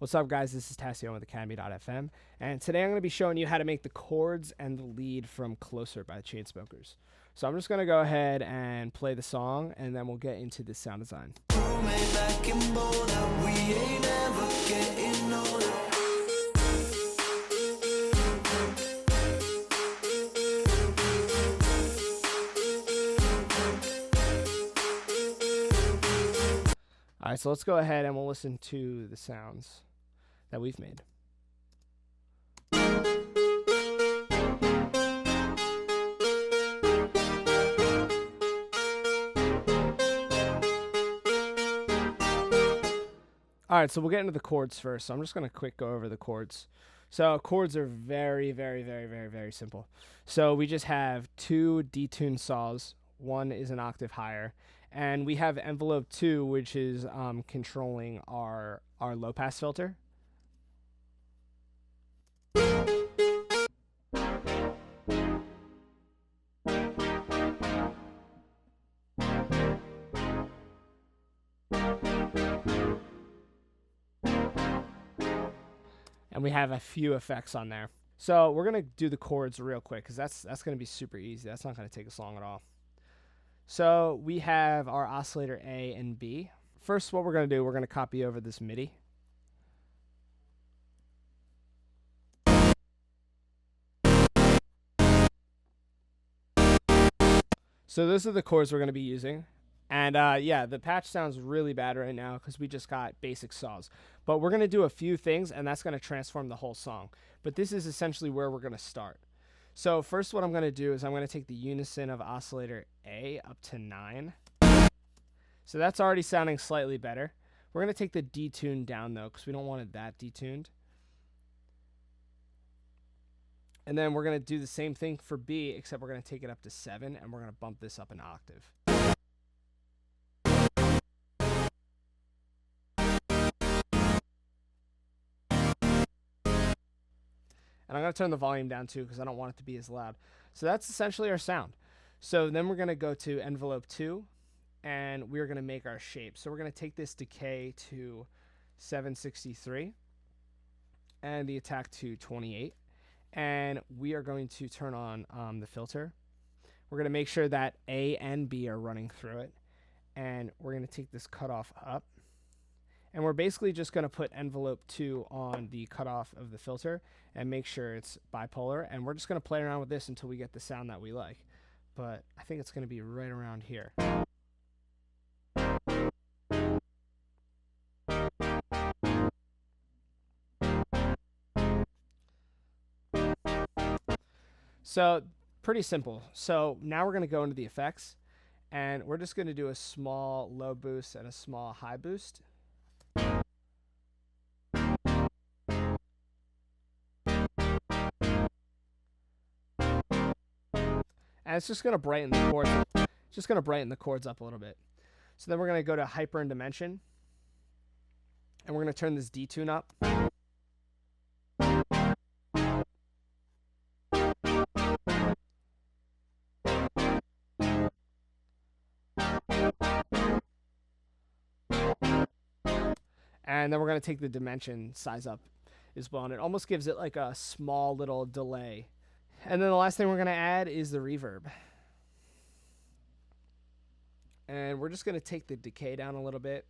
What's up, guys? This is Tascione with Academy.fm, and today I'm going to be showing you how to make the chords and the lead from Closer by the Chainsmokers. So I'm just going to go ahead and play the song, and then we'll get into the sound design. Alright, so let's go ahead and we'll listen to the sounds that we've made. Alright, so we'll get into the chords first. So I'm just going to quick go over the chords. So chords are very simple. So we just have two detuned saws. One is an octave higher. And we have envelope 2, which is controlling our low pass filter. And we have a few effects on there. So we're going to do the chords real quick because that's going to be super easy. That's not going to take us long at all. So we have our oscillator A and B. First, what we're going to do, we're going to copy over this MIDI. So those are the chords we're going to be using. And yeah, the patch sounds really bad right now because we just got basic saws. But we're going to do a few things, and that's going to transform the whole song. But this is essentially where we're going to start. So first what I'm going to do is I'm going to take the unison of oscillator A up to 9. So that's already sounding slightly better. We're going to take the detune down though because we don't want it that detuned. And then we're going to do the same thing for B, except we're going to take it up to 7 and we're going to bump this up an octave. And I'm going to turn the volume down too because I don't want it to be as loud. So that's essentially our sound. So then we're going to go to envelope 2 and we're going to make our shape. So we're going to take this decay to 763 and the attack to 28. And we are going to turn on the filter. We're going to make sure that A and B are running through it. And we're going to take this cutoff up. And we're basically just going to put envelope 2 on the cutoff of the filter and make sure it's bipolar. And we're just going to play around with this until we get the sound that we like. But I think it's going to be right around here. So pretty simple. So now we're going to go into the effects. And we're just going to do a small low boost and a small high boost. And it's just going to brighten the chords. It's just going to brighten the chords up a little bit. So then we're going to go to hyper and dimension. And we're going to turn this detune up. And then we're going to take the dimension size up as well. And it almost gives it like a small little delay. And then the last thing we're going to add is the reverb. And we're just going to take the decay down a little bit.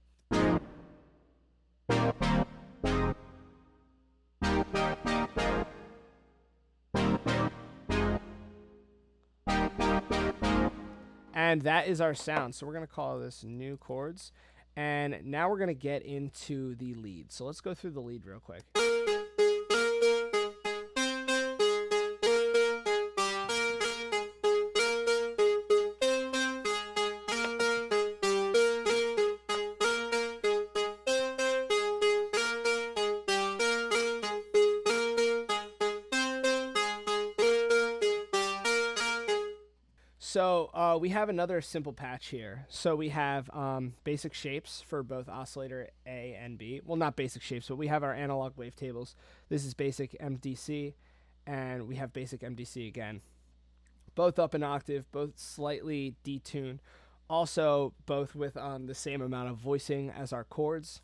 And that is our sound. So we're going to call this new chords. And now we're going to get into the lead. So let's go through the lead real quick. So we have another simple patch here. So we have basic shapes for both oscillator A and B. Well, not basic shapes, but we have our analog wavetables. This is basic MDC, and we have basic MDC again. Both up an octave, both slightly detuned. Also, both with the same amount of voicing as our chords.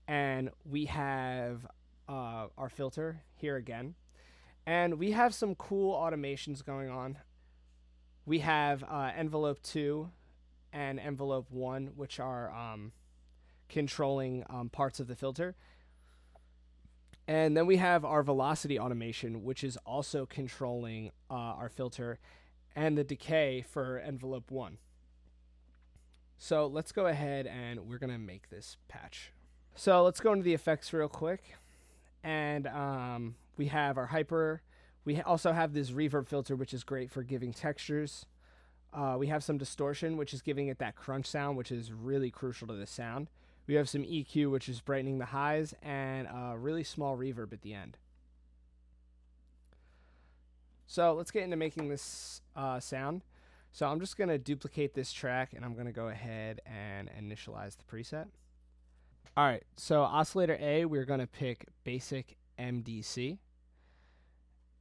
And we have our filter here again. And we have some cool automations going on. We have envelope 2 and envelope 1, which are controlling parts of the filter. And then we have our velocity automation, which is also controlling our filter and the decay for envelope 1. So let's go ahead and we're going to make this patch. So let's go into the effects real quick. And we have our hyper. We also have this reverb filter, which is great for giving textures. We have some distortion, which is giving it that crunch sound, which is really crucial to the sound. We have some EQ, which is brightening the highs, and a really small reverb at the end. So let's get into making this sound. So I'm just going to duplicate this track, and I'm going to go ahead and initialize the preset. All right, so oscillator A, we're going to pick basic MDC.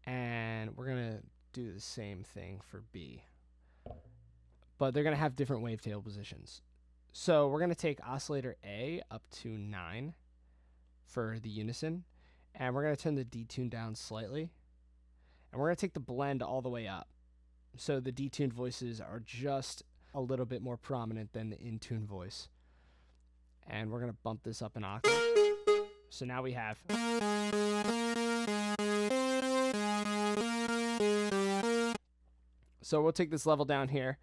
And we're going to do the same thing for B. But they're going to have different wavetable positions. So we're going to take oscillator A up to 9 for the unison. And we're going to turn the detune down slightly. And we're going to take the blend all the way up. So the detuned voices are just a little bit more prominent than the in-tune voice. And we're going to bump this up an octave. So now we have... So we'll take this level down here.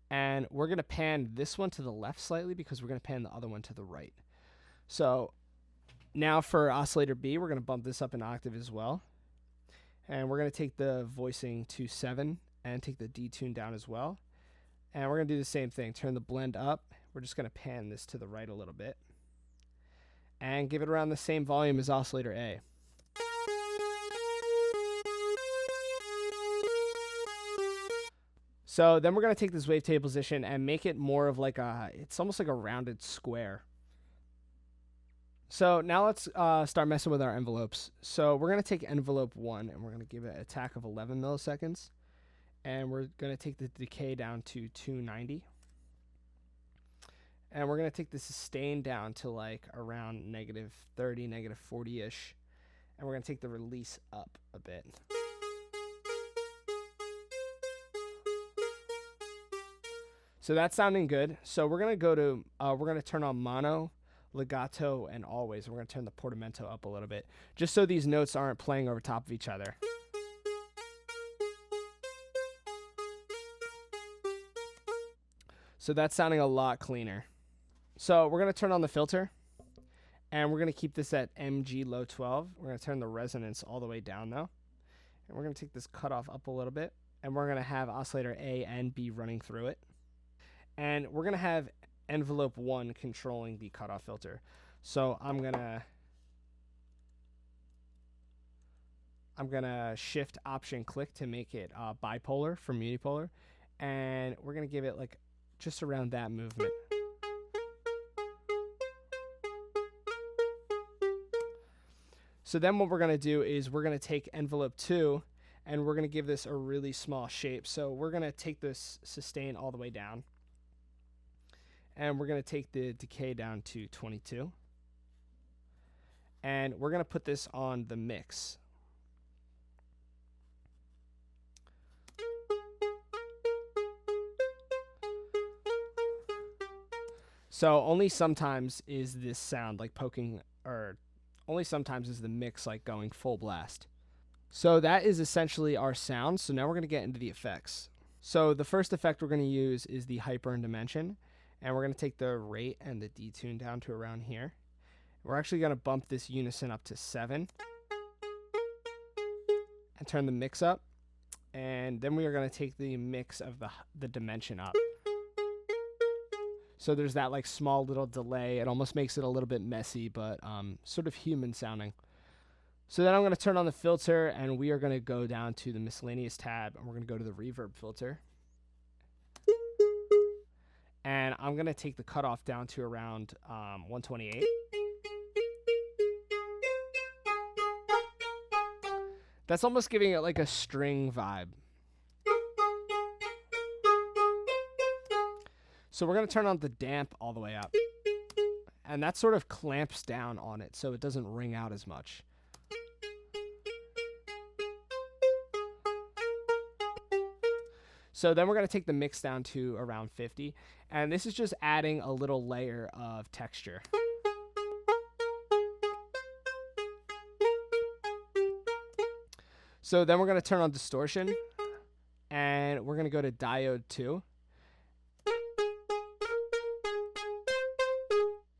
And we're going to pan this one to the left slightly because we're going to pan the other one to the right. So now for oscillator B, we're going to bump this up an octave as well. And we're going to take the voicing to 7 and take the detune down as well. And we're going to do the same thing. Turn the blend up. We're just going to pan this to the right a little bit. And give it around the same volume as oscillator A. So then we're going to take this wavetable position and make it more of like it's almost like a rounded square. So now let's start messing with our envelopes. So we're going to take envelope 1 and we're going to give it a tack of 11 milliseconds. And we're going to take the decay down to 290. And we're going to take the sustain down to like around -30, -40-ish. And we're going to take the release up a bit. So that's sounding good. So we're going to go to, we're going to turn on mono, legato, and always. We're going to turn the portamento up a little bit, just so these notes aren't playing over top of each other. So that's sounding a lot cleaner. So we're going to turn on the filter, and we're going to keep this at MG low 12. We're going to turn the resonance all the way down, though. And we're going to take this cutoff up a little bit, and we're going to have oscillator A and B running through it. And we're going to have envelope 1 controlling the cutoff filter. So I'm going to shift option click to make it bipolar from unipolar. And we're going to give it like just around that movement. So then what we're going to do is we're going to take envelope 2 and we're going to give this a really small shape. So we're going to take this sustain all the way down. And we're going to take the decay down to 22. And we're going to put this on the mix. So only sometimes is this sound like poking, or only sometimes is the mix like going full blast. So that is essentially our sound. So now we're going to get into the effects. So the first effect we're going to use is the hyper and dimension. And we're going to take the rate and the detune down to around here. We're actually going to bump this unison up to 7. And turn the mix up. And then we are going to take the mix of the dimension up. So there's that like small little delay. It almost makes it a little bit messy, but sort of human sounding. So then I'm going to turn on the filter, and we are going to go down to the miscellaneous tab, and we're going to go to the reverb filter. And I'm going to take the cutoff down to around 128. That's almost giving it like a string vibe. So we're going to turn on the damp all the way up. and that sort of clamps down on it so it doesn't ring out as much. So then we're going to take the mix down to around 50, and this is just adding a little layer of texture. So then we're going to turn on distortion, and we're going to go to diode 2.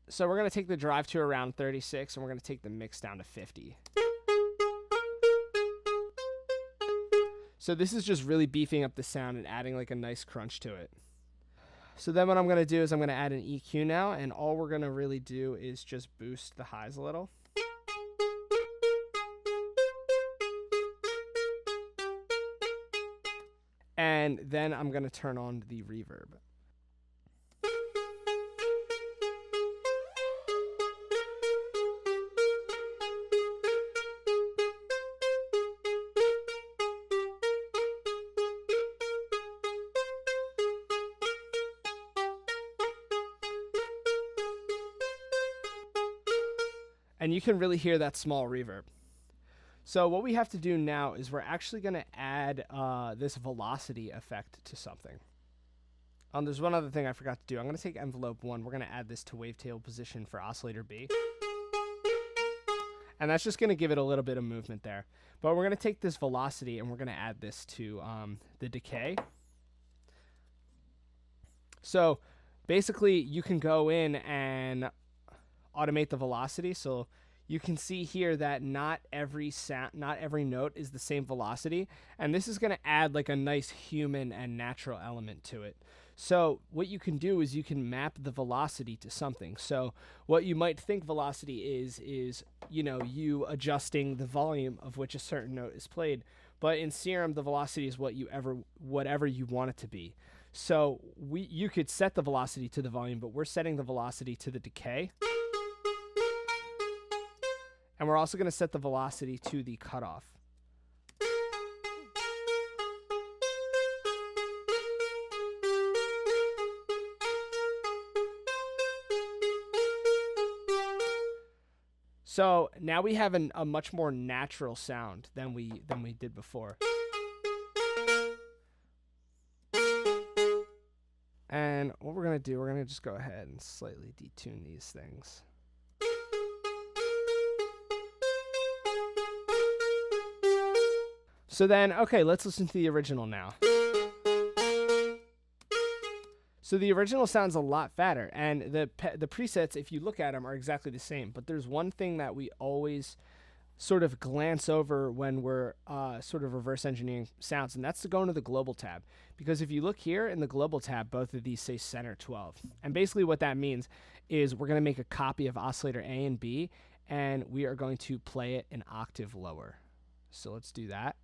So we're going to take the drive to around 36, and we're going to take the mix down to 50. So this is just really beefing up the sound and adding like a nice crunch to it. So then what I'm going to do is I'm going to add an EQ now, and all we're going to really do is just boost the highs a little. And then I'm going to turn on the reverb. And you can really hear that small reverb. So what we have to do now is we're actually going to add this velocity effect to something. There's one other thing I forgot to do. I'm going to take envelope 1. We're going to add this to wavetable position for oscillator B. And that's just going to give it a little bit of movement there. But we're going to take this velocity and we're going to add this to the decay. So basically you can go in and automate the velocity. So you can see here that not every note is the same velocity, and this is going to add like a nice human and natural element to it. So what you can do is you can map the velocity to something. So what you might think velocity is you know, you adjusting the volume of which a certain note is played, but in Serum the velocity is whatever you want it to be. So you could set the velocity to the volume, but we're setting the velocity to the decay. And we're also going to set the velocity to the cutoff. So now we have a much more natural sound than we did before. And what we're going to do, we're going to just go ahead and slightly detune these things. So then, okay, let's listen to the original now. So the original sounds a lot fatter, and the presets, if you look at them, are exactly the same. But there's one thing that we always sort of glance over when we're sort of reverse engineering sounds, and that's to go into the global tab. Because if you look here in the global tab, both of these say center 12. And basically what that means is we're going to make a copy of oscillator A and B, and we are going to play it an octave lower. So let's do that.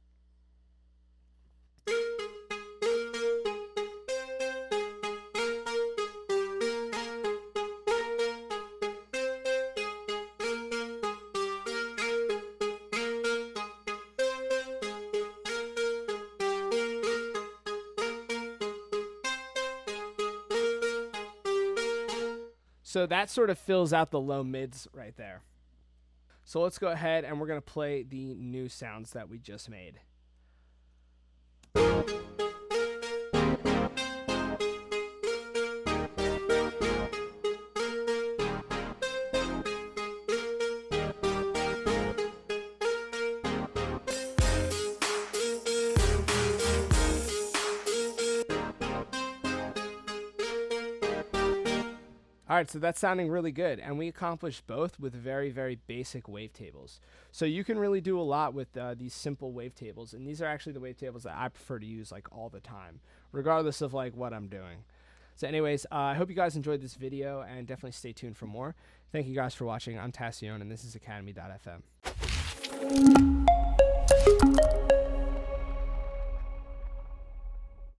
So that sort of fills out the low mids right there. So let's go ahead and we're going to play the new sounds that we just made. All right, so that's sounding really good, and we accomplished both with very, very basic wavetables. So you can really do a lot with these simple wavetables, and these are actually the wavetables that I prefer to use like all the time, regardless of like what I'm doing. So anyways, I hope you guys enjoyed this video, and definitely stay tuned for more. Thank you guys for watching. I'm Tascione, and this is Academy.fm.